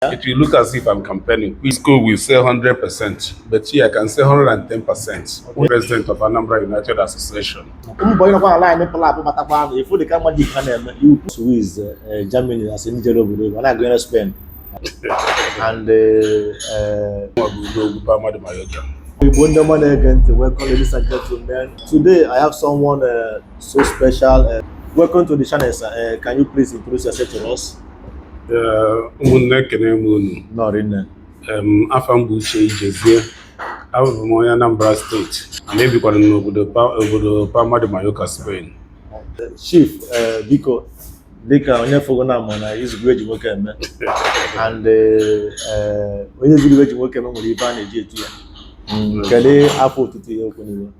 It will look as if I'm campaigning. We school will say 100%, but here I can say 110%. Okay. President of Anambra United Association. Who is Germany as in Germany? When I go to Spain, and welcome, ladies and gentlemen. Today I have someone so special. Welcome to the channel, sir. Can you please introduce yourself to us? Not in Afambuche Jezie. I was from Anambra State. And maybe got to know the Palma de Mallorca, Spain. Chief, Biko, Dika, on your phone number, is great you work, and when you great you work, I'm going to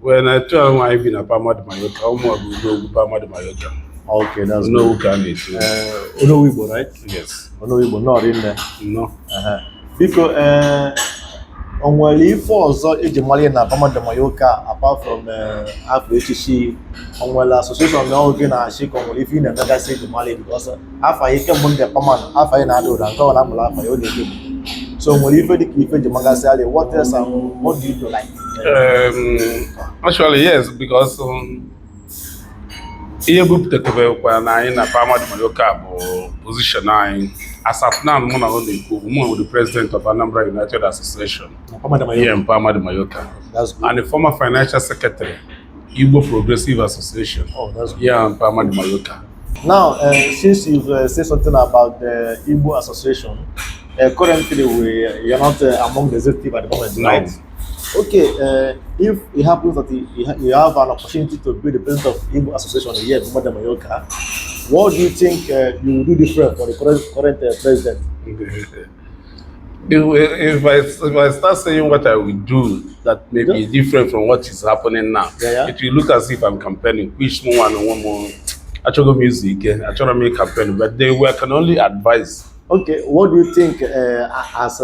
when I tell my I've been a Palma de Mallorca, how more will go Palma de Mallorca? Okay, that's no can it. ONOWU, right? Yes. ONOWU, not in there. No. Because on Wali Falls, Ejimali and Palma de Mallorca, apart from AFHC, on Wala Association now again, I shake on if you never say to Mali because after I came on the Paman, after I know that go on for your day. So when you the Magasali, what else what do you like? Actually, yes, because able to take over when I in a Palma de Mallorca position as of now, I'm with the president of Anambra United Association here in Palma de Mallorca. That's good. And the former financial secretary, Igbo Progressive Association. Oh, that's good. Here in Palma de Mallorca. Now, since you've said something about the Igbo Association, currently you're not among the executive at the moment, No. right? Okay, if it happens that you have an opportunity to be the president of Igbo Association here in Palma de Mallorca, what do you think you will do different for the current president? If I start saying what I will do that may be different from what is happening now, it will look as if I'm campaigning. Which one more actual music, actually make campaign, but I can only advise. Okay, what do you think as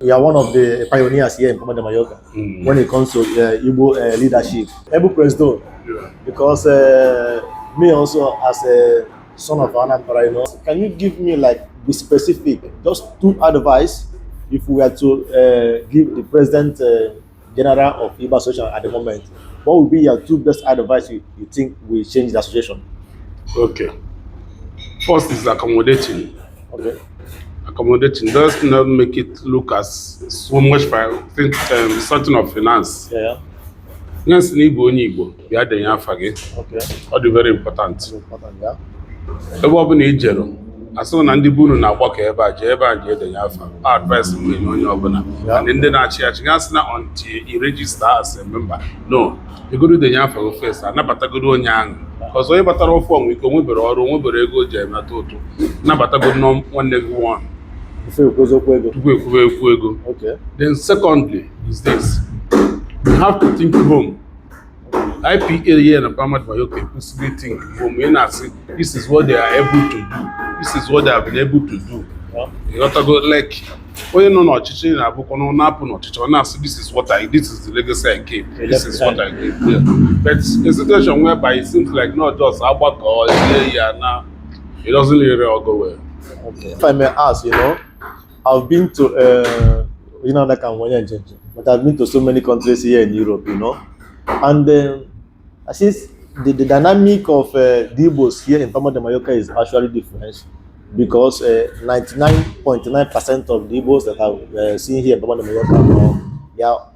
you are one of the pioneers here in Palma de Mallorca when it comes to Igbo leadership? Igbo president, because me also as a son of Anambra, you know, can you give me like be specific, just two advice if we were to give the president general of Igbo Association at the moment? What would be your two best advice you think will change the association? Okay. First is accommodating. Okay. Accommodating does not make it look as so much for something of finance. Yeah. Yes, Igbo, we had the Yafage. Okay. All the very important. Important, yeah. The woman in Jero. As soon as the Bunu na walk eba the Yafa, advice me on your bona. And then I church until you register as a member. No, you go to the Yafa first, and not go to Yang. Because we better off one we come with or we go jam na toto. Na better go no one leg one. Okay. Then secondly is this. You have to think home. IPA here in Palma de Mallorca possibly think home. This is what they are able to do. This is what they have been able to do. You got to go like, oh, you know, this is what this is the legacy I gave. This is what I gave. Yeah. But a situation whereby it seems like not just about or now, it doesn't really all go well. Okay. If I may ask, you know, I've been to but I've been to so many countries here in Europe, you know, and I see the dynamic of the Igbos here in Palma de Mallorca is actually different because 99.9% of the Igbos that I've seen here in Palma de Mallorca,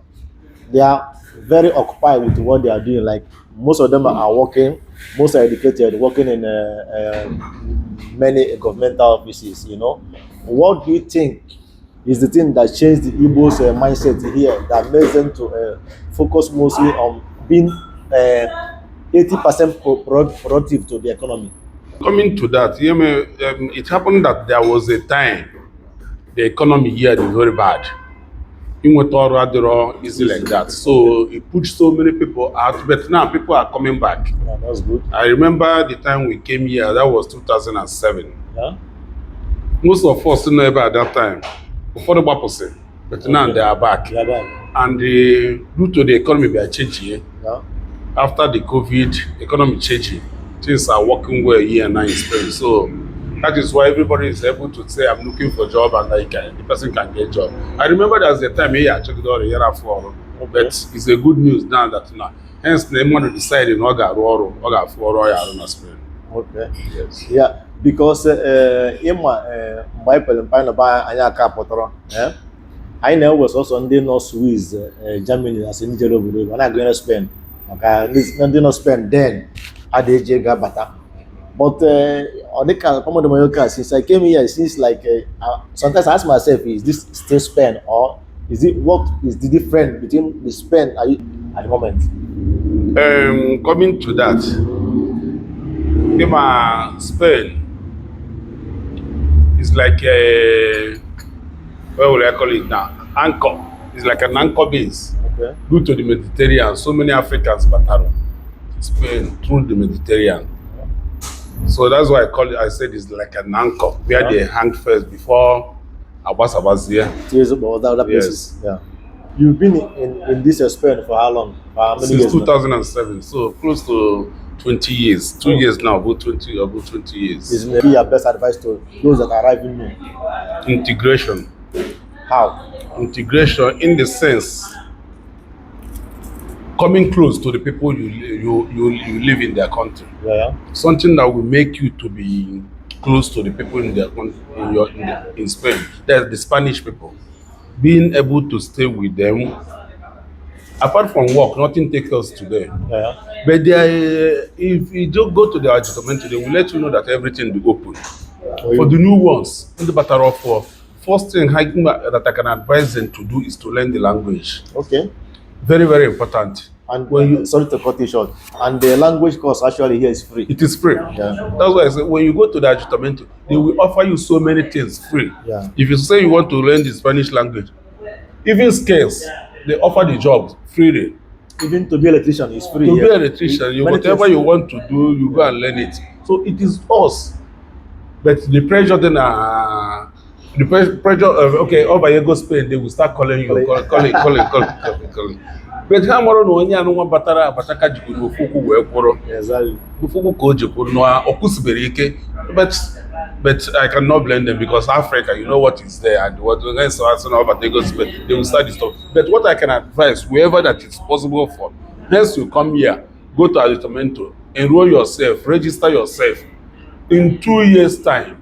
they are very occupied with what they are doing. Like most of them are working, most are educated, working in many governmental offices. You know, what do you think is the thing that changed the Igbos' mindset here that makes them to focus mostly on being 80% productive to the economy? Coming to that, it happened that there was a time the economy here is very bad. Easy like that. So it pushed so many people out, but now people are coming back. Yeah, that's good. I remember the time we came here, that was 2007. Yeah. Most of us didn't know about that time. Before the Bapose, but now they are back. They are back. And due to the economy we are changing, Yeah. after the COVID economy changing, things are working well here now in Spain. So That is why everybody is able to say, I'm looking for a job, and the person can get a job. I remember there was a time here I checked out a year after, but it's a good news now that now. Hence, they want to decide in Oga for Spain. Okay. Yes. Yeah, because in my pine by Anyaka Potoro, I know was also on the North Swiss, Germany, as in Jero, when I go to Spain. Okay, this not spend then at the Jagabata. But on the Common de Mallorca, since I came here, it seems like sometimes I ask myself, is this still Spain, or is it what is the difference between the Spain at the moment? Coming to that, Spain is like a, what would I call it now? Anchor. It's like an anchor base. Okay. Due to the Mediterranean, so many Africans battle Spain through the Mediterranean. So that's why I said it's like an anchor where they hang first before Abbas here. Years about other places. Yeah. You've been in this Spain for how long? For how many Since years 2007, so close to 20 years. 2 years now, about 20 years. Is maybe your best advice to those that are arriving new? Integration. How? Integration in the sense coming close to the people you live in their country. Yeah. Something that will make you to be close to the people in Spain. There's the Spanish people. Being able to stay with them. Apart from work, nothing takes us to them. Yeah. But if you don't go to the adjustment, they will let you know that everything will be open. For the new ones, in the matter of first thing that I can advise them to do is to learn the language. Okay. Very, very important. And when you sorry to cut it short, and the language course actually here is free. It is free. Yeah. That's why I say when you go to the adjustment, they will offer you so many things free. Yeah. If you say you want to learn the Spanish language, even skills, they offer the job freely. Even to be electrician is free. To be an electrician, whatever you want to do, you go and learn it. So it is us. But the pressure then the pressure of okay, over here go Spain, they will start calling you, calling. But how more no onye anu batara bataka jikuru ofuku we kworo. Exactly. Ofuku ko jikuru no okusibere ike. But I cannot blame them because Africa, you know what is there and what when so over they go Spain, they will start this stuff. But what I can advise, whoever that is possible for, hence you come here, go to Ayutamento, enroll yourself, register yourself. In 2 years' time,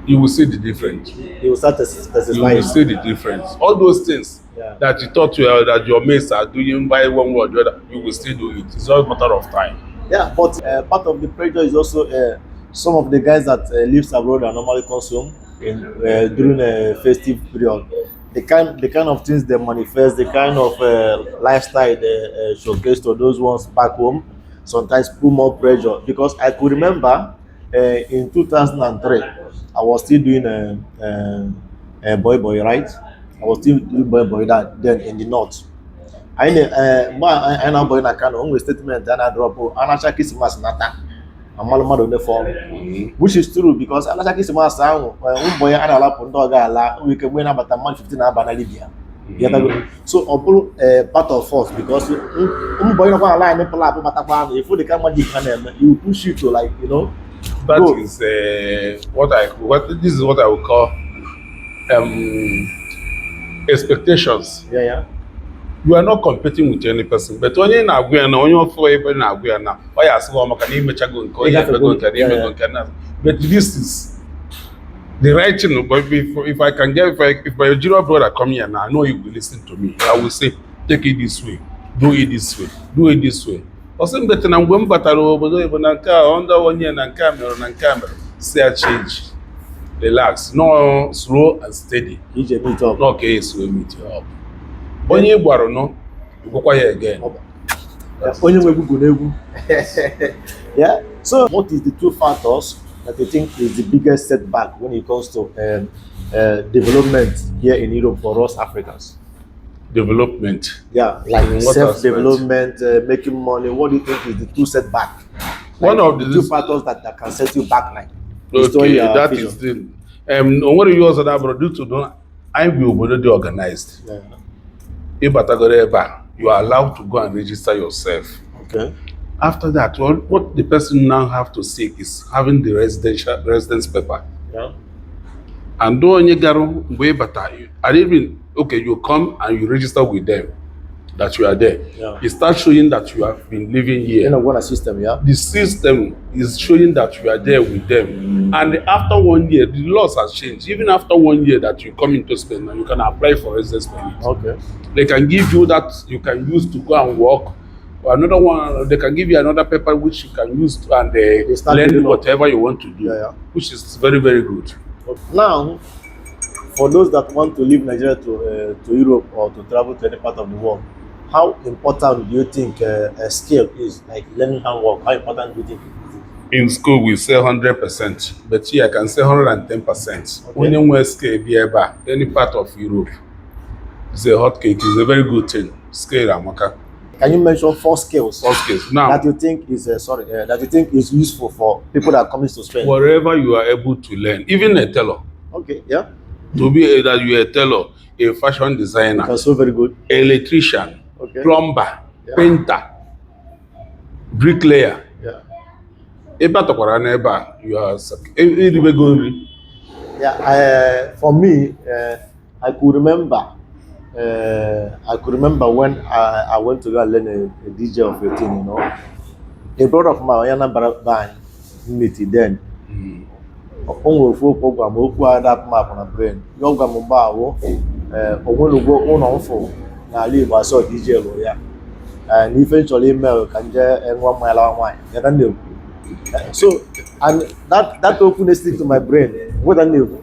you will see the difference. You will start specifying. You will see the difference. All those things that you thought that your mates are doing by one way or the other, you will still do it. It's all a matter of time. Yeah, but part of the pressure is also some of the guys that lives abroad and normally consume in during a festive period. The kind of things they manifest, the kind of lifestyle they showcase to those ones back home, sometimes put more pressure. Because I could remember in 2003, I was still doing a boy, right? I was still doing boy that then in the north. I know boy na kind of statement that I drop. Anacha Christmas nata. Amalumado ne form, which is true because Anacha Christmas sound boy ana la pondo gala we can win about a month 15 na Libya. So part of us because boy no kwa line people up batakwa if they come magic and you push you to like that go. Is this is what I would call expectations. Yeah. You are not competing with any person, but when you're not going on your floor, you're not going now. Why ask one can even check on but this is the right thing. But if I can get if my junior brother come here now, I know he will listen to me. I will say, take it this way, do it this way, do it this way. Person better I'm going better under 1 year and camera. Say a change. Relax. No slow and steady. No okay, slow meet you up. Onye gwaro no, you go quiet again. Onye we go n'egwu. Yeah. So what is the two factors that you think is the biggest setback when it comes to development here in Europe for us Africans? Development. Yeah, like self-development, making money. What do you think is the two setback? One of the two factors that can set you back, like. Okay, that is the. What you also do to do? I will be organized. Yeah. You are allowed to go and register yourself. Okay. After that, what the person now have to seek is having the residence paper. Yeah. And though you go way better, I didn't okay, you come and you register with them that you are there. Yeah. It starts showing that you have been living here. In a one system, yeah. The system is showing that you are there with them. And after 1 year, the laws have changed. Even after 1 year that you come into Spain, now you can apply for residence permit. Okay. They can give you that you can use to go and work. Or another one, they can give you another paper which you can use to, and learn whatever you want to do, which is very, very good. Now, for those that want to leave Nigeria to Europe or to travel to any part of the world, how important do you think a skill is, like learning handwork? How important do you think it is? In school, we say 100%, but here I can say 110%. Okay. When you skill be ever any part of Europe, it's a hot cake. It's a very good thing. Skill, Amaka. Can you mention 4 skills? 4 skills. Now, that you think is that you think is useful for people that are coming to Spain? Wherever you are able to learn, even a tailor. Okay. Yeah. To be that you are a tailor, a fashion designer, that's so very good. Electrician. Okay. Plumber, painter, bricklayer. Yeah. Ebe atakwara n'ebe a, you are eribego nri. Yeah. For me, I could remember when I went to go and learn a DJ of 18. You know, a brother of mine, anambra band, meet then. Onwe ofu program okwu ada map na brain. Yoga mba awo, onwelugo ụlọ mfụ n'ala Igbo asọ DJ bụ ya. And eventually email can just nwa mmanya nwaanyị. Ya dan na-ekwu. So, and that openness stick to my brain. What dan na-ekwu.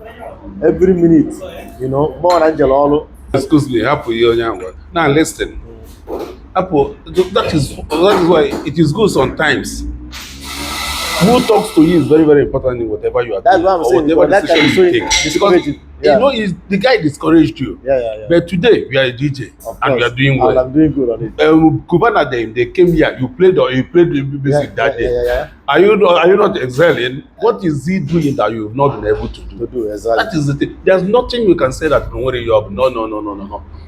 Every minute, you know, more Angel all. Excuse me, happy you. Now listen. Apple, that is why it is good sometimes. Who talks to you is very, very important in whatever you are doing. That's what I'm saying. Whatever decision you take. Because you know, the guy discouraged you. Yeah. But today, you are a DJ and you are doing well. And I'm doing good on it. Kubana, they came here. You played the music that day. Yeah. Are you not excelling? What is he doing that you have not been able to do? Exactly. That is the thing. There's nothing you can say that don't worry you have. No.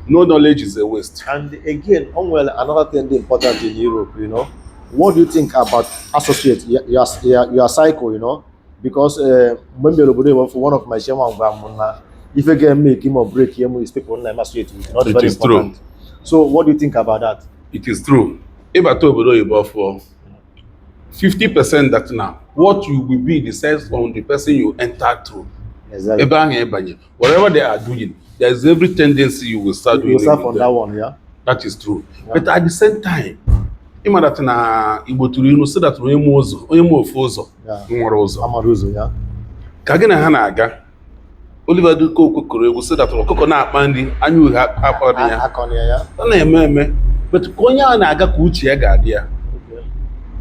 No knowledge is a waste. And again, another thing important in Europe, you know. What do you think about associate your cycle, you know? Because when for one of my chairman, if you can make him or break him, we speak on associate, not it very is important. True. So what do you think about that? It is true. If I told you for 50% that now, what you will be decides on the person you enter through. Exactly. Whatever they are doing, there is every tendency you will start doing. You will start from that one, yeah. That is true. Yeah. But at the same time, ima that na Igbo turu inu so that onye mu ofu ụzọ nwere ụzọ amara ụzọ ya ka gị na ha na-aga Oliver Duko okokoro egwu so that ọkụkọ na-akpa nri anya uhe akpọrọ ya ọ na-eme but ka onye a na-aga ka uche ya ga-adị ya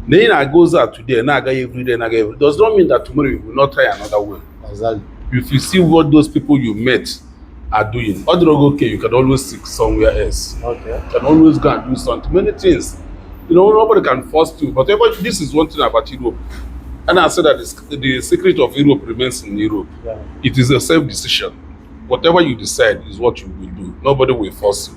na ị na-aga ụzọ a today na-aga everyday na-aga everyday does not mean that tomorrow you will not try another way. Exactly. If you see what those people you met are doing, okay, you can always seek somewhere else. Okay. You can always go and do something, many things. You know, nobody can force you. But this is one thing about Europe. And I said that the secret of Europe remains in Europe. Yeah. It is a self-decision. Whatever you decide is what you will do. Nobody will force you.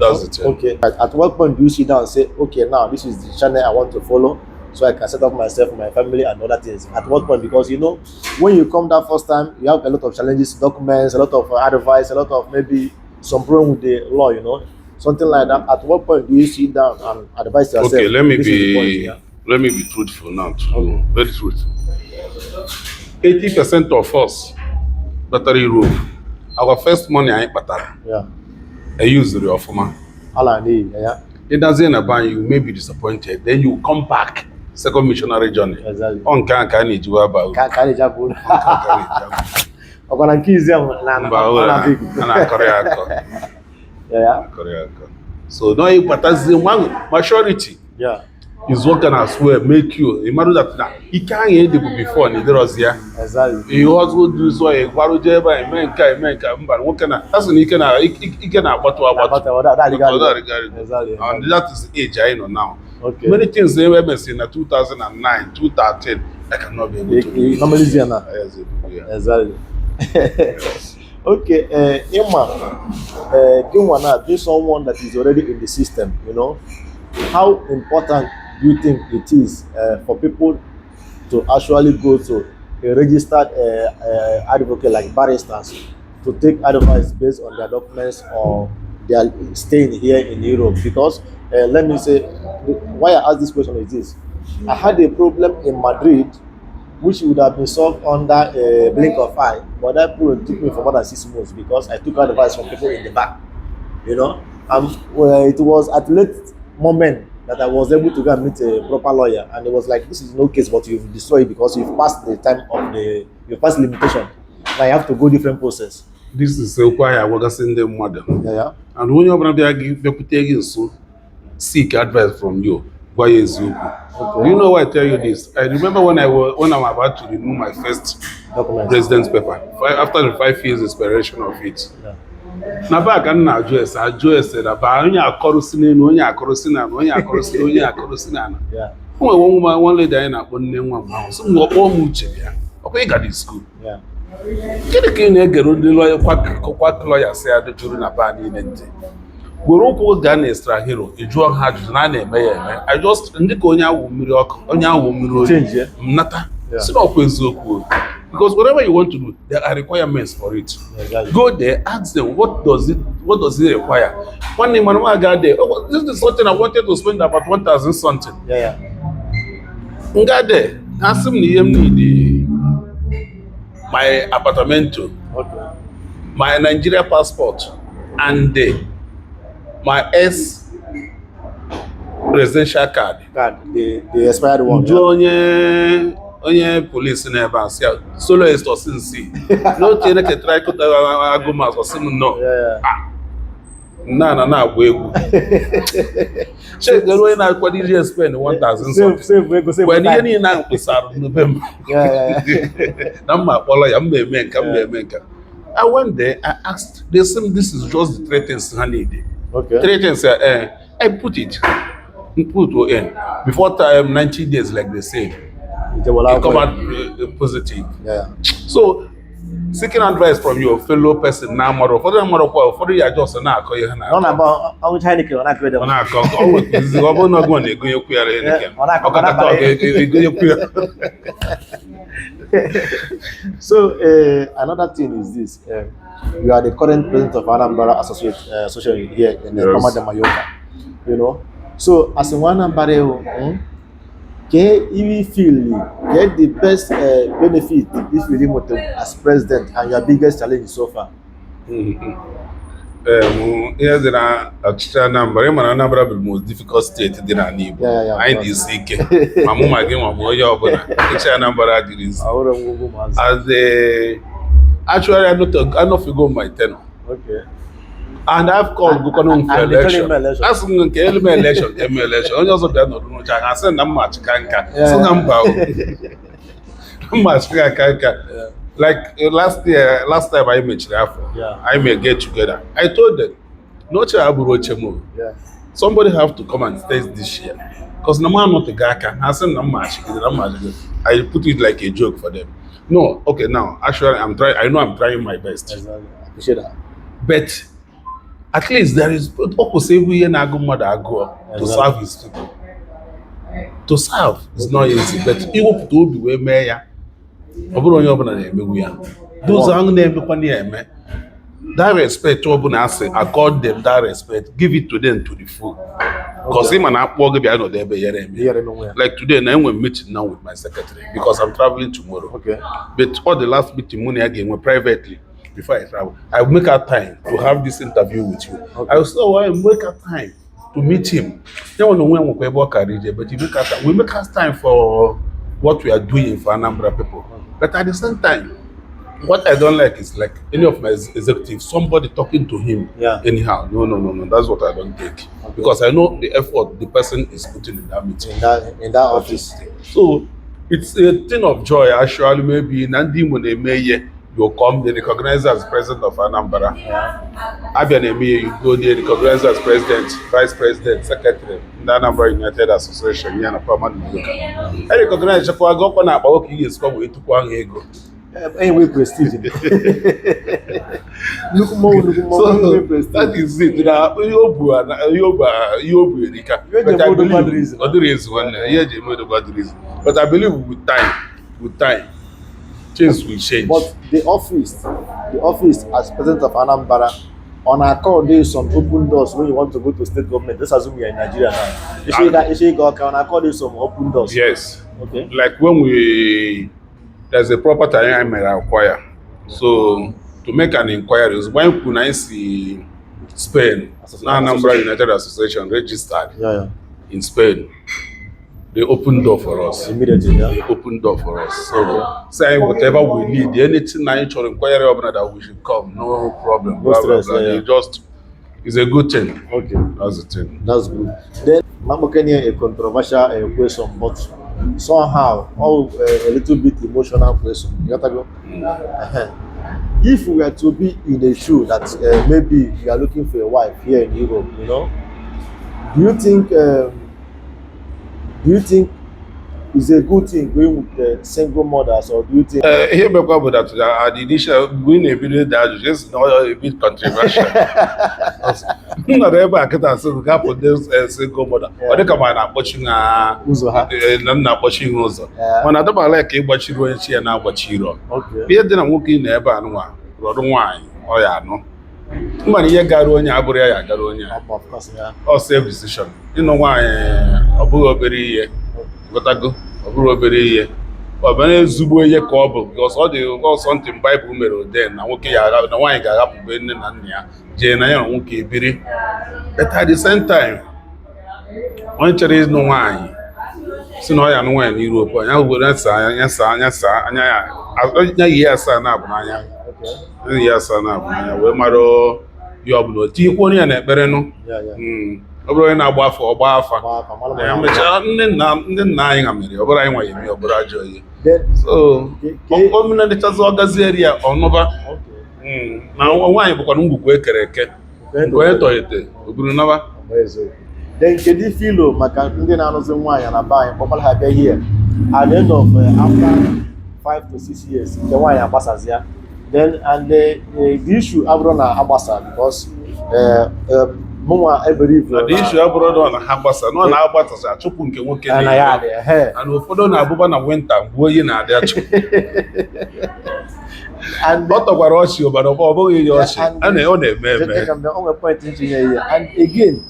That's the thing. Okay. At what point do you sit down and say, okay, now this is the channel I want to follow, so I can set up myself, my family, and other things? At what point? Because you know, when you come that first time, you have a lot of challenges, documents, a lot of advice, a lot of maybe some problem with the law, you know. Something like that. At what point do you sit down and advise yourself? Okay, let me be truthful now. Okay. Very truthful. 80% of us, battery Europe, our first money I ain't battery. Yeah. I use the offer. Yeah. It doesn't happen. You may be disappointed. Then you come back. Second missionary journey. Exactly. On can you do about? Can Yeah. So now one maturity. Yeah. Is what can as well make you. Imagine that he can't hear the before and there was here. Exactly. He also do so a barujeba but what can that's when he can about Exactly. And that is the age I know now. Okay. Many things they were in 2009, 2013, I cannot be able to do. Normally, yeah. Exactly. Yes. Okay, Emma, being someone that is already in the system, you know, how important you think it is for people to actually go to a registered advocate like barristers to take advice based on their documents or their staying here in Europe? Because let me say, why I ask this question is this: I had a problem in Madrid, which would have been solved under a blink of eye, but that problem took me for more than 6 months because I took advice from people in the back, you know. Well, it was at late moment that I was able to go and meet a proper lawyer, and it was like, this is no case, but you've destroyed because you've passed the time of you passed limitation. Now you have to go different process. This is why I was in the model. Yeah. And when you're going to be so seek advice from you, why is you? Okay. You know why I tell you this? I remember when I'm about to renew my first residence paper after the 5 years expiration of it. Yeah. Na back and now address said about onye akọrọsị na onye akọrọsị na onye akọrọsị onye akọrọsị na. Yeah. One lady anyị na-akpọ nne nwa m ahụ sị m ọkpọ m uche ya ọkwa ị gara school. Yeah. Gịnị ka ị na-egere ndị kwak lọya si adịjụrụ na baa niile ntị gwere ụkwụ gaa na extrahero ịjụọ ha ajụjụ na a na-eme ya eme ndị ka onye awụ mmiri ọkụ onye awụ mmiri oyi nnata si na ọkwa eziokwu. Because whatever you want to do, there are requirements for it. Exactly. Go there, ask them what does it require. One day, man, I got there. Oh, this is something I wanted to spend about 1,000 something. Yeah. Got there, ask them my apartamento, okay, my Nigeria passport, and my residential card. The expired one. Onye police n'ebe a si soloist osinsi n'otu ene ke try kota agụmas osim no na agba egwu check the onye na-akwado iji spend 1,000 save when ihe niile na mkpesara November na mma akpọrọ ya mma eme nka. I went there, I asked, they said this is just the 3 things I need. Okay. 3 things I put in before time 90 days like they say. It come out positive. Yeah. So, seeking advice from your fellow person now, for you are just not going to not about how China can not create. So, another thing is this: you are the current president of Anambra Association here in Mallorca. You know, so as in Anambra. Can you get the best benefit if you remote as president and your biggest challenge so far? Here's the Anambra. Anambra is the most difficult state in the Igbo. Yeah. I need sick. My mom again, my boy, Anambra is. Actually, I'm not go my tenor. Okay. And I've called Bukonon for election. That's election. Only also they not know. I said na match kanka. So number. Match kanka. Like last time I met I may get together. I told them, no chaburochemo. Yeah. Somebody have to come and stay this year. Because no man not a gaka. I said na match. I put it like a joke for them. No, okay, now actually I'm trying. I know I'm trying my best. Exactly. I appreciate that. But at least there is opposite to serve his people. To serve is not easy, but even to be where mayor, those are named that respect to accord them that respect, give it to them to the full. Because him and I like today, now we're meeting now with my secretary because I'm traveling tomorrow. Okay. But all the last meeting money again were privately. Before I travel, I will make out time to have this interview with you. Okay. I will still make out time to meet him. They don't know when we work at it, but we make out time for what we are doing for Anambra people. But at the same time, what I don't like is like any of my executives, somebody talking to him anyhow. No. That's what I don't take. Okay. Because I know the effort the person is putting in that meeting. In that office. So it's a thing of joy actually. Maybe Nandi Muneme you come, they recognize as president of Anambra. You go there, recognize as president, vice president, secretary in the Anambra United Association. I recognize I go on about years come with to ego. Anyway, prestige. Nnukwu mmọnwụ So that is it. Na yobu erika. But I believe other reason one. Yeah, je mo do bad reason. But I believe with time, things will change. But the office as president of Anambra, on our call, there is some open doors when you want to go to state government. Let's assume you're in Nigeria now. You say go on our call, there is some open doors. Yes. Okay. Like when there's a property I may acquire. So to make an inquiry, when Kuna see Spain, Anambra United Association registered in Spain, they open door for us. Immediately, yeah. They open door for us. So say whatever we need, anything I need to inquiry about that we should come, no problem. No stress, yeah. It's a good thing. Okay. That's the thing. That's good. Then Mamo Kenya a controversial question, but somehow a little bit emotional question. You got to go. If we were to be in a shoe that maybe you are looking for a wife here in Europe, you know, do you think it's a good thing going with single mothers, or do you think? Here, about that, the initial when a video that just not a bit controversial. Not ever I can say we can put this single mother. But they come on watching not watching Uzo. When I don't like a watching when she and now watching. Okay. Here then I'm working never and one. Wine. Oh yeah, no. Many year garonia, Aburia, Garonia. Of course, yeah. Or self decision. You know why Abu Berry, what I go, Abu Berry, or Bene Zubu ye cobble, because all something Bible mirror then. I okay, the wine got up Ben and Anya, Jane, I am okay, Biri. But at the same time, when there is no wine, so no, I know in Europe, and I would answer, yes, and yes, and up. Yes, and we maro yoblo. Tikoni and Bereno. Obroi na gba for ogba afa. Mecha nne nna anyị ngamiri, obara anyị nwa yemi obara ajoyi. So, omina de chazo gazeri ya onoba. Na nwaanyị bụkwa ngwugwu ekere eke. Ngo etoyete, oburu naba. Then kedu filo maka ndị na-anụzi nwaanyị na ba anyị kpọkwala ha bịa here. At the end of after 5 to 6 years, the nwaanyị agbasazi ya. Then the issue Abrona Abasa, because I believe the issue Abrona Habasa, no Abasa, Chupunk and I had and Ufodo Abubana went and Boyin at their and not of Warosio, but of all yours, and they only the only point in here. And again,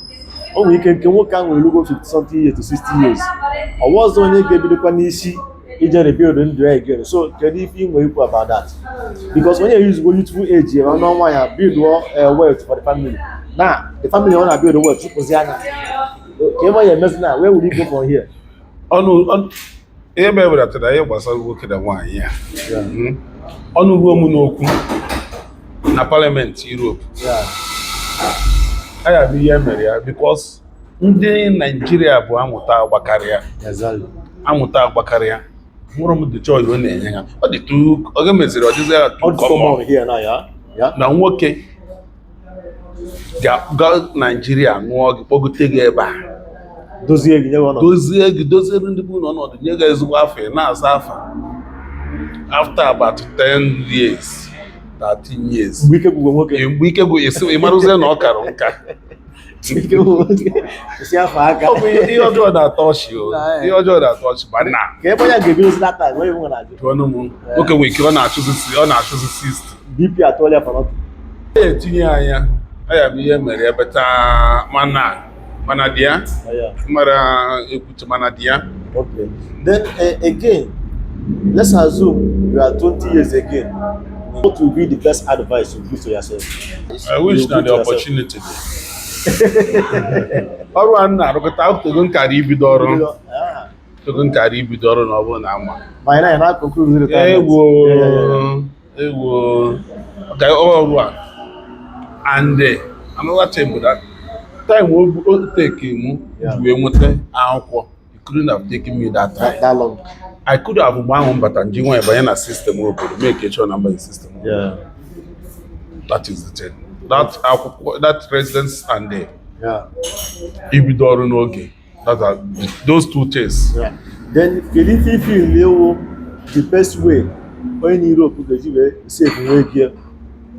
we can work on we look 50 something years to 60 years. I was only gave the Panisi. Again. So can you feel more about that? Because when you use youthful age, you don't know why you build wealth for the family. Now, the family want to build the wealth. Where will you go from here? Oh no, that today was working at 1 year. On Romunoku na Parliament Europe. Yeah. I have here Maria because in Nigeria, Buamuta Bakaria. Exactly. Amuta Bakaria. More of the joy when they hang out. But the two organizers are common here now, yeah. Now, okay. Got Nigeria, more Pogutega. Those years, those in the moon on the niggas warfare now, after about 10 years, 13 years. We can work in Wikago is so Maruzen or Karonka. You do that touch you. You do that touch, but now. Give us that time. What you want to do? Okay, we can choose 60. BP at all for not. I am here, Maria, but Manadia. Mara Manadia. Okay. Then again, let's assume you are 20 years again. What will be the best advice you give to yourself? I wish that the opportunity. Ọrụ a na-arụkọta otogo nkara ibido ọrụ n'ọbụ na ama egwu ọrụ a and another thing bụ that time o take mụ ji wee nweta akwụkwọ you couldn't have taken me that time. That long. I could have gbanwe mbata nji nwa banye na system obodo make sure number in system. That is the thing. That residence stand there. Ibido ọrụ n'oge. Those two things. Yeah. Then can you feel the best way when Europe could save here?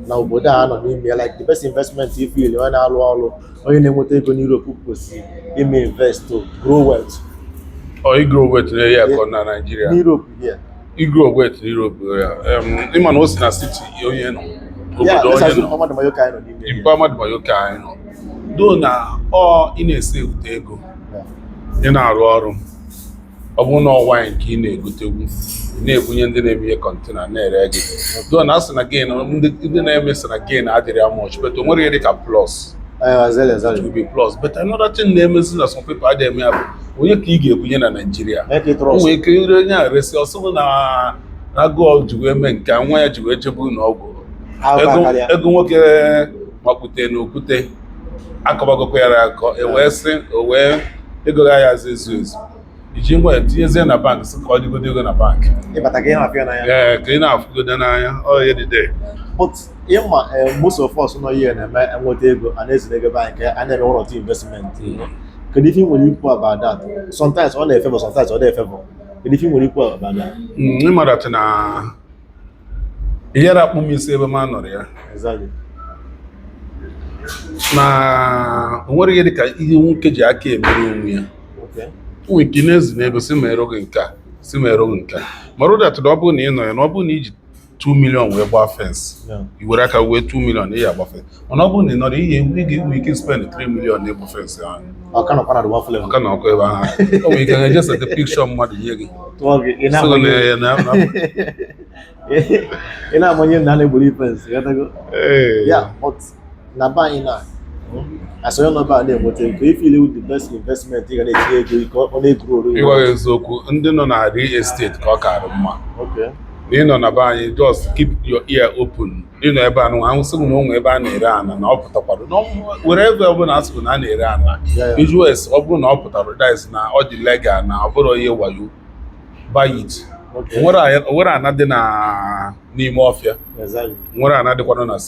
na obodo a nọ n'ime ya, like the best investment if you onye na-alụ ọrụ onye na-enweta ego n'Europe kwesịrị ime invest to grow wealth. Or you grow weight here na Nigeria. N'Europe here. You grow weight in Europe ya. Ịma na o si na city onye nọ. Yeah, let's assume Mama de Mayoka anyị nọ n'ime. Mpama de Mayoka anyị nọ. Do na ị na-ese ute ego. Ị na-arụ ọrụ. Ọ bụrụ na wine ka ị na-egotegwu, na-ebunye ndị na-eme ihe kọntena na-ere gị. Do na asị na gain ndị na-eme sị na gain adịrị ya much, but o nwere ihe dị ka plus. Exactly. It will be plus. But another thing na-emezi na some people adịghị ya bụ onye ka ị ga-ebunye na Nigeria. O nwere ike ire onye a resi ọsọ na agụọ ji wee mee nke nwa ya ji wee jebu n'ọgwụ. Ego nwoke makpute n'okwute akọbagokwa ya akọ ewee sị o wee ego ya azụ ezu iji ngwa tinyezie na bank sị ka ọ dịgodo ego na bank ịbata ka ị na-afịa n'anya. Ka ị na-afụgodo n'anya ọ ya dị there. But ịma most of us nọ here na-eme enweta ego a na-ezina ego bank a na-eme one or two investment. Kedu ife nwere ikwu about that? Sometimes ọ na-efevọ, sometimes ọ na-efevọ. Kedu ife nwere ikwu about that? Ịmara na ihe akpụ m isi ebe m nọrọ ya. Exactly. Na o nwere ihe dị ka ihe nwoke ji aka emere onwe ya. Nwere ike na-ezi n'ego si ma ero gị nke a si ma ero gị nke a mara ụdat na ọ bụrụ na ị nọ ya na ọ bụrụ na iji 2 million wee gbaa fence i were aka wee 2 million ị ya agba fence mana ọ bụrụ na ị nọrọ ihe enwe ike spend 3 million na ịgba fence ahụ ọka na ọkwa ebe ahụ o nwere ike na-eje sete pikshọ mmadụ nye gị ị na-amanye na a na-egbori fence ya but na be anyị na asọrọ nọba a na-enweta ego ifile with the best investment ị ga na-etinye ego ka ọ na-egwu oru ịgwaghị eziokwu ndị nọ na real estate ka ọ karị mma na ịnọ na be anyị just keep your ear open ịnọ ebe a nwa ahụsịghị na onwe ebe a na-ere ana na ọ pụtakwado were ebe ọbụla asịgụ na a na-ere ana iju es ọ bụrụ na ọ pụtara dice na ọ dị legal na ọ bụrụ ihe wayo buy it. Nwere ana dị n'ime ọfịa nwere ana dịkwana na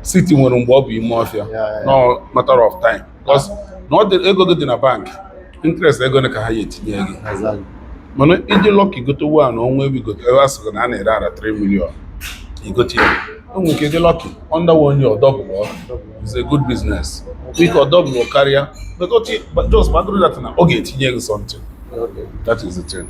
city nwere mgbe ọ bụ ime ọfịa no matter of time because na ọ dị ego gị dị na bank interest ego ka ha ya etinye gị mana iji lọka igotewo a na ọnwa ebe ebe a sịrị na a na-ere ara 3 million igote ya o nwere ike dị lọki under one year ọdọbụlụ is a good business ike ọdọbụlụ karịa but just gbadoro that na ọ ga-etinye gị something. That is the thing.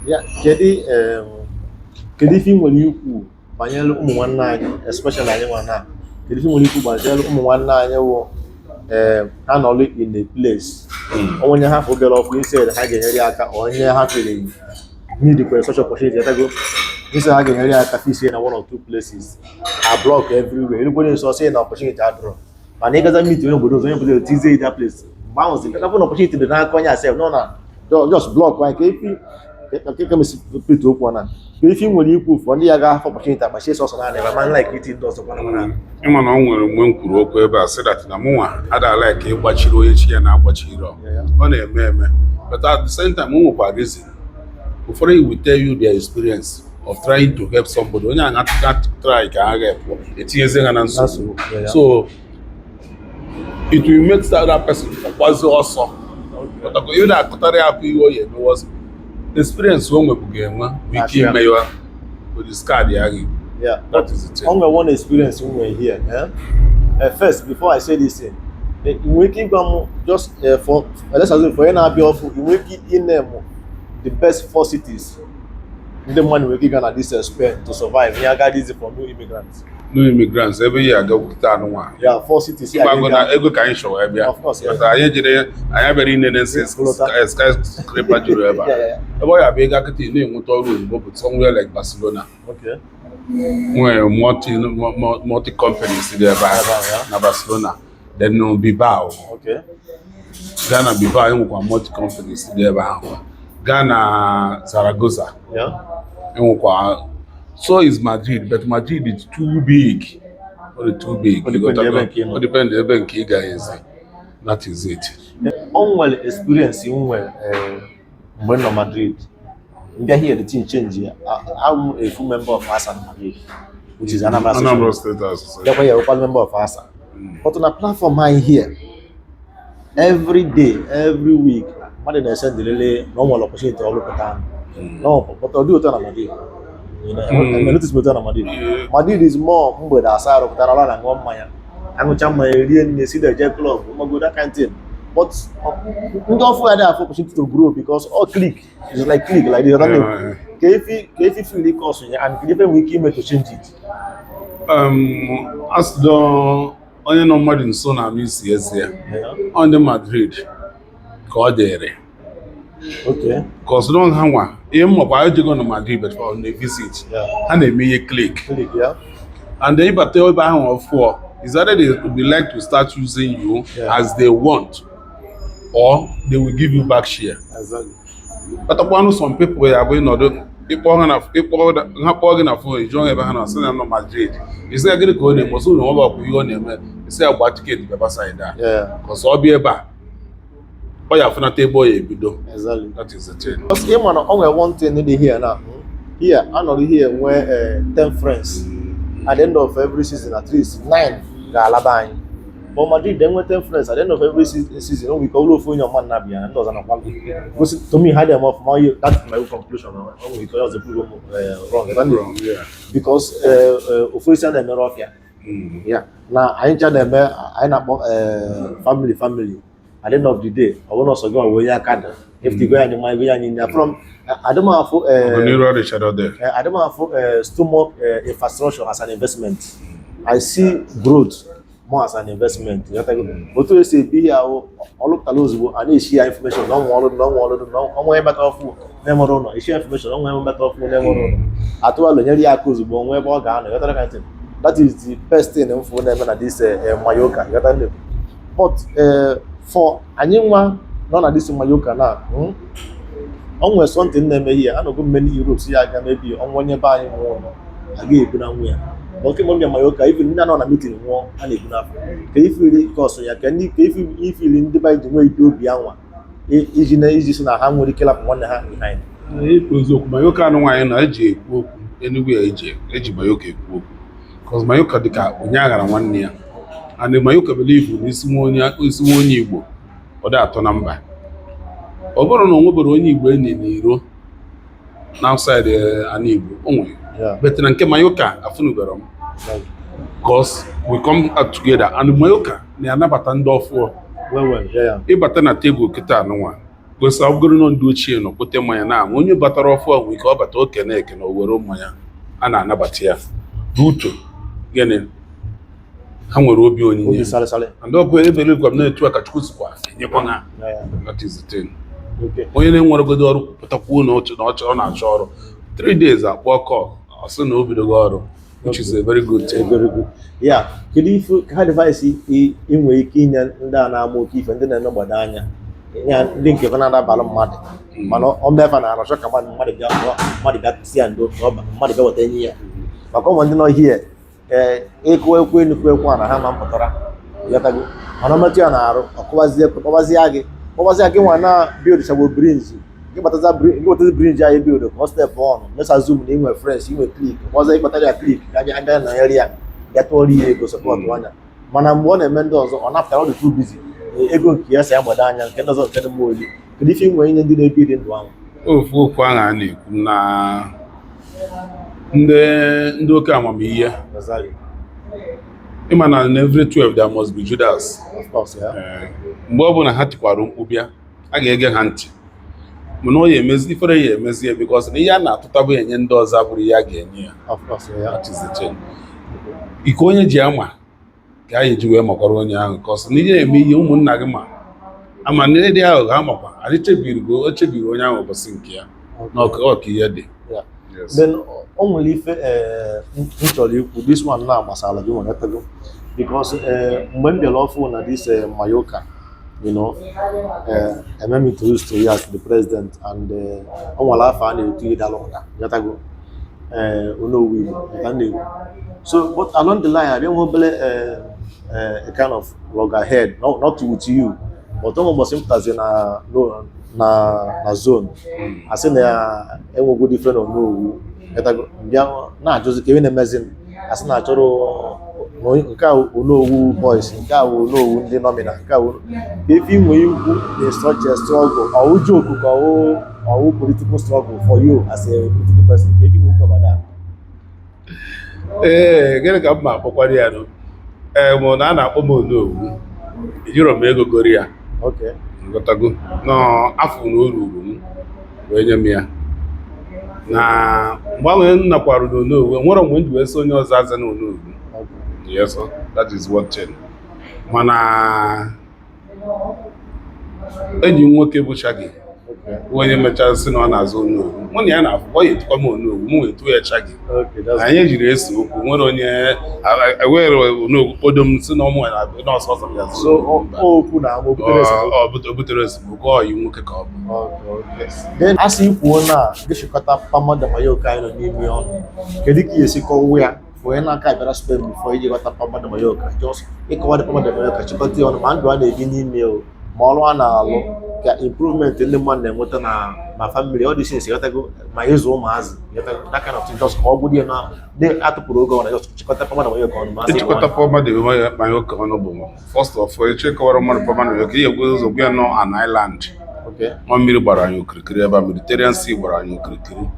Kedu ife nwere ikwu banyere ụmụ nwanne anyị especially anyị nwana kedu ife nwere ikwu banyere ụmụ nwanne anyị wụ ha nọrọ in a place onye ha fụgara ọkụ isi ha ga-enyere aka onye ha fere need for such opportunity etago isi ha ga-enyere aka fisi na one or two places a block everywhere everybody nso say na opportunity adro mana ịgaza meet onye obodo tizie that place mgbe ahụ si ka fụ opportunity dị n'aka onye asef no na just block like if you split okwu na if you nwere ikwu for ndị ya ga-afọ opportunity agbachi sọsọ na ebe man like it ndị ọzọ kwana mana ịma na ọ nwere mgbe m kwuru okwu ebe a sị that na mụnwa ada like ịgbachiri onye chi ya na-agbachiri ọ na-eme but at the same time m nwekwa reason ụfọdụ will tell you their experience of trying to help somebody onye anya try ka ha help etinyezi ha na nsogbu so it will make that person ọkwazi ọsọ ị na-akụtara ya akụ ihe o ya emewe experience o nwebu ga-enwe ike ime ya with this card ya gị. That is the thing. Only one experience we were here. First, before I say this thing, we keep just for let's assume for any awful, we keep in them the best 4 cities. The money we give at this spend to survive. We are guided for new immigrants. New immigrants every year go to town. Yeah, 4 cities. Yeah, ego can show area. Of course. But I have very innocent skyscraper Jureba. The boy I beg I could name but somewhere like Barcelona. Okay. Where multi companies there by Barcelona. Then no Bilbao. Okay. Ghana Bilbao multi companies there by Ghana Zaragoza. Yeah. So is Madrid, but Madrid is too big. Too big. Depend on the guys. That is it. Onwell experience in when Madrid. We here the thing change here. I'm a full member of ASA Madrid, which is anambra State Association. Therefore, you're a member of ASA. But on a platform I here, every day, every week, Madrid send the normal opportunity to all the time. No, but I'll do it on Madrid. You know, I notice better on Madrid. Madrid is more mgbede asaa rụpụtara ala na ṅụọ mmanya aṅụcha mmanya rie nne si the jet club go that kind of thing. But ndị ọfụ ya dey opportunity to grow because all click is like click like the other name. Ka efi feel the cost and ka ife nwee ike ime to change it. As the onye nọ mmadụ nso na isi ezi ya on the Madrid ka ọ dịrị. Okay. Because long ha nwa ihe mmakwa ejego na Madrid but for the visit ha na-eme ihe click. Yeah. And then ịbata ebe ahụ ọfụọ is either they would be like to start using you as they want or they will give you back share. Exactly. But upon some people are going to ha kpọọ gị na phone jụọ ebe ha na-asị na nọ Madrid isi ya gịnị ka ọ na-eme ọsọ na ọ bụ ihe ọ na-eme isi ya gba tiketi bịaba side a because ọ bịa ebe a ọ ya afụnata ebe ọ ya ebido. Exactly. That is the thing. Because ị ma na o nwere one thing dị here now. Here anọghị here nwee 10 friends at the end of every season at least 9 ga-alaba anyị. But Madrid then nwee 10 friends at the end of every season o nwere ike ọbụla ofu onye ọma nna bịa ndị ọzọ na-akwa gosi to me had them off that's my own conclusion o nwere ike ọzọ prove wrong because ofu isi a na-emere ọfịa na anyị ncha na-eme anyị na-akpọ family at the end of the day ọ bụrụ na ọsọ gị ọwụ onye aka da if the go anyị ma ego anyị nya from adịmafụ stomach infrastructure as an investment. I see growth more as an investment. Otu esi ebi ihe ahụ ọlụpụtala ozugbo a na-eshi ya information na ọnwa ebata ọfụ na-emere ụlọ eshi information ọnwa ebata ọfụ na-emere ụlọ atụalụ nyere ya aka ozugbo onwe ebe ọ ga-anọ. That is the best thing mfụ na-eme na this Mallorca. But for anyị nwa nọ na this Mallorca na o nwere something na-eme ihe anọgo mmeni Europe si ya aga mebi ọnwa onye be anyị nwụọ aga ekwu na nwa ya oke mọ Mallorca even ndị anọ na meeting nwụọ a na-ekwu n'afọ ka ifili kọsụ ya ka ifili ndị be anyị ji nwee ide obi anwa iji si na ha nwere ike lapụ nwanne ha behind. Ikwu eziokwu Mallorca anụ nwaanyị na eji ekwu okwu anywhere eji Mallorca ekwu okwu because Mallorca dịka onye aghara nwanne ya and Mallorca believe na isi nwa onye Igbo ọ dị atọ na mba. Ọ bụrụ na o nwebere onye Igbo enyi n'iro n'outside an Igbo o nwere but na nke Mallorca afụnubere m because we come out together and Mallorca na-anabata ndị ọfụọ ịbata na tebụl kịta anụnwa gosi ọ bụrụ na ndị ochie nọ kpote mmanya na onye batara ọfụọ nwere ike ọ bata okene ekene o were mmanya a na-anabata ya ruto gịnị ha nwere obi onyinye and ọ bụ ebele gwa m na-etu aka Chukwu sikwa enyekwa ha. That is the thing. Onye na-enweregodo ọrụ pụtakwuo na ọ na-achọ ọrụ 3 days akpọ call ọ sị na o bidogo ọrụ which is a very good thing. Very good. Yeah. Kedu ife ka device inwe ike inye ndị a na-ama oke ife ndị na-eme gbado anya ya ndị nke na-adabalụ mmadụ mana ọ mefa na arọchọ ka mmadụ bịa si ya ndo mmadụ bịa weta enyi ya maka ụmụ ndị nọ hie ịkụ ekwu enukwu ekwu na ha ma mpụtara yatago mana mmetụ ya na-arụ ọkpọbazie gị nwa na build chagbo brinji gị gbatazi brinji anyị build ka ọ step on mesa zoom na inwe fresh inwe klik ọzọ ịkpatara ya klik aga na eri ya ya tụọrọ ihe ego sọpọtụ anya mana mgbe ọ na-eme ndị ọzọ ọ napụtara ọ dị too busy ego nke ya si agbado anya nke ndị ọzọ nke dị mma oli kedu ife inwe inye ndị na-ebi dị ndụ ahụ ofu okwu ahụ a na-ekwu na ndị oke amamihe ịma na every 12 there must be Judas. Of course, yeah. Mgbe ọ bụ na ha tikwara mkpu bịa a ga-ege ha ntị mana ọ ya emezi ifere ya emezi ya because na ihe a na-atụtabụ enye ndị ọzọ abụrụ ihe a ga-enye ya. Of course, yeah. That is the thing. Ike onye ji ama ka anyị ji wee makwara onye ahụ because na ihe eme ihe ụmụnna gị ma ama na ndị ahụ ha makwa anyị chebiri onye ahụ ụbọchị nke ya na ọka ihe dị. Then o nwere ife m chọrọ ikwu this one na gbasara gị nwere tego because mgbe m bịara ọfụ na this Mallorca emem introduced to you as the president and o nwere afọ a na-etu ihe dalụpụta yatago ONOWU Igbo so but along the line abịa nwe obere a kind of loggerhead not with you but ọ ụbọchị m pụtazi na zone asị na enwego different ONOWU bịa na-ajụzi ka ebe na-emezi asị na-achọrọ nke a ONOWU boys nke a ONOWU ndị nomina nke a efe inwe ikwu na such a struggle ọwụ joke ka ọwụ political struggle for you as a political person ka efe inwe ikwu about that. Ee, gịnị ka m ma akpọkwara ya nụ? Mụ na a na-akpọ m Onowu. Ejiro m ego goro ya. Okay. Nghọtago n'afọ na o ruru m wee nye m ya. Na mgbanwe m nakwarụ n'Onowu, nwere mgbe m ji wee sị onye ọzọ aza na Onowu. Yes, sir. That is one thing. Mana enyi m nwoke bụ Shaggy onye mechara sị na ọ na-azụ Onowu, mụ na ya na-afụ ọ ya etukwa m Onowu, mụ wee tụọ ya Shaggy. Anyị ejiri ese okwu, nwere onye ewere Onowu kpodo m sị na ụmụ ya na ọsọ ọsọ ya So okwu na o butere esemokwu, ọ yi nwoke ka ọ bụ. Then asị ikwuo na gịchịkọta Pama de Mallorca anyị nọ n'ime ọnụ, kedu ka ị esi kọwa ya onye n'aka abịara Spain before iji ghọta Pama de Mallorca? Just ịkọwa dị Pama de Mallorca chịkọta ya ọnụ ma ndụ a na-ebi n'ime o ma ọrụ a na-alụ ka improvement ndị mmadụ na-enweta na family ọ dị sinsi ghọtago ma ịzụ ụmụazị that kind of thing, just ka ọ gwụdị na atụpụrụ oge ọ na just chịkọta Pama de Mallorca ọnụ. Ịchịkọta Pama de Mallorca ọnụ bụ first of all ịchịkọwara mmadụ Pama de Mallorca ihe gwụ ụzọ gwa ya nọ an island. Nwa mmiri gbara anyị okirikiri ebe a, Mediterranean Sea gbara anyị okirikiri.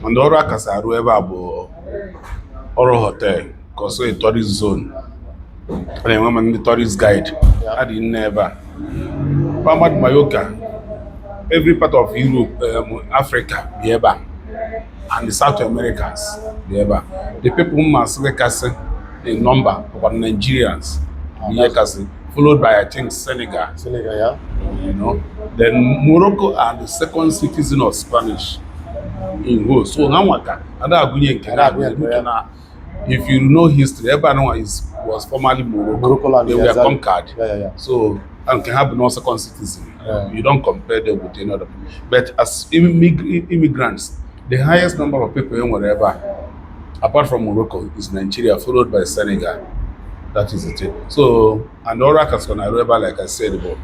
Ndị ọrụ akasị arụ ebe a bụ ọrụ hotel ka ọsọ tourist zone. A na-enwe ma ndị tourist guide adị nne ebe a. Pama de Mallorca, every part of Europe, Africa bi ebe a, and the South Americans bi ebe a. The people must kasị in number of Nigerians ihe kasị, followed by I think Senegal, yeah. You know. Then Morocco are the second citizen of Spanish in whole. So Namaka, na if you know history, everyone was formerly Morocco. They were conquered. Yeah. So and can have no second citizen. You don't compare them with another people. But as immigrants, the highest number of people in wherever, apart from Morocco, is Nigeria, followed by Senegal. That is it. So, and Oracas on Aruba, like I said, about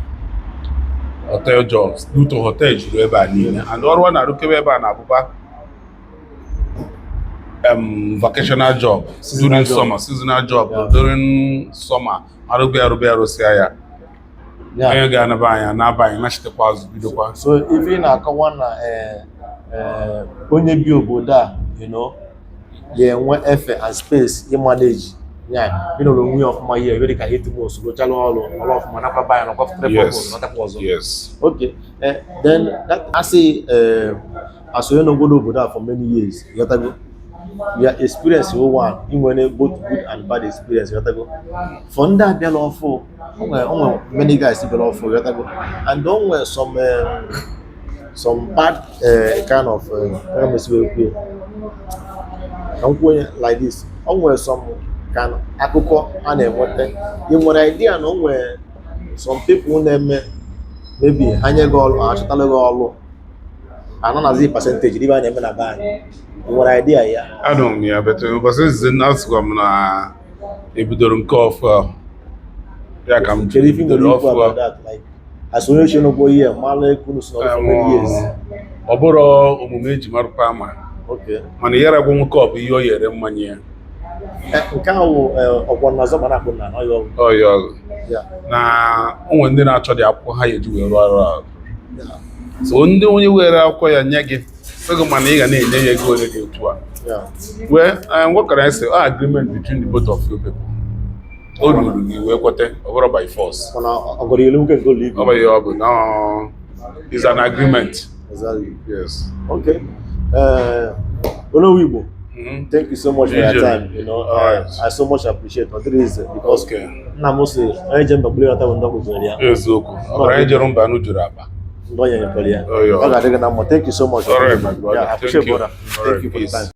hotel jobs, due to hotel, and all one Arukeba and Abuba vocational job during summer, seasonal job during summer. Arubia Rosia. Yeah. So if you na-akọwa na onye bi obodo a, you know, ga-enwe efe and space manage ya binolo onwe ọfụma ihe ebe ka 8 months gochala ọrụ ọfụma nakwa baya nakwa 3 months natakwa ọzọ. Yes. Okay. Then that as onye n'obodo obodo a for many years, you gotta go. Your experience one, even both good and bad experience, you gotta go. For that be lawful. Many guys be lawful, you gotta go. And don't wear some bad kind of like this. Onwe some kind of akụkọ a na-enweta. You nwere idea na onwe some people na-eme maybe hanye gị ọrụ, achọtala gị ọrụ, ananazi percentage dị ba na-eme na be anyị. You nwere idea ya? I don't know, but because na-asụkwa m na ebidoro nke ọfụ ya ka m jiri bidoro ọfụ like association of year mala ekunu so for many years. Ọ bụrụ omume eji marụkwa ama. Okay. Mana yara bụ nwoke ọ bụ ihe o yere mmanya ya. Nke ahụ ọgbọ na zọba na akpụ na ọyọ. Ọyọ. Na onwe ndị na-achọ dị akwụkwọ ha eji wee rụọ ọrụ. So ndị onye were akwụkwọ ya nye gị sịgị mana ị ga na-enye ya ego ole dị otu a. Well, what can I say? Agreement between the both of you people. O ruru gị wee kwete ọ bụrụ by force. Mana ọgọrọ ilu nke go leave. Ọ bụ ya ọ bụ no, it's an agreement. Exactly. Yes. Okay. ONOWU, thank you so much for your time. You know, I so much appreciate what it is because na mostly I just don't believe that we don't go there. Yes, okay. I just don't banu jura ba. Thank you so much. All right, my brother. I appreciate it, brother. Thank you for the time.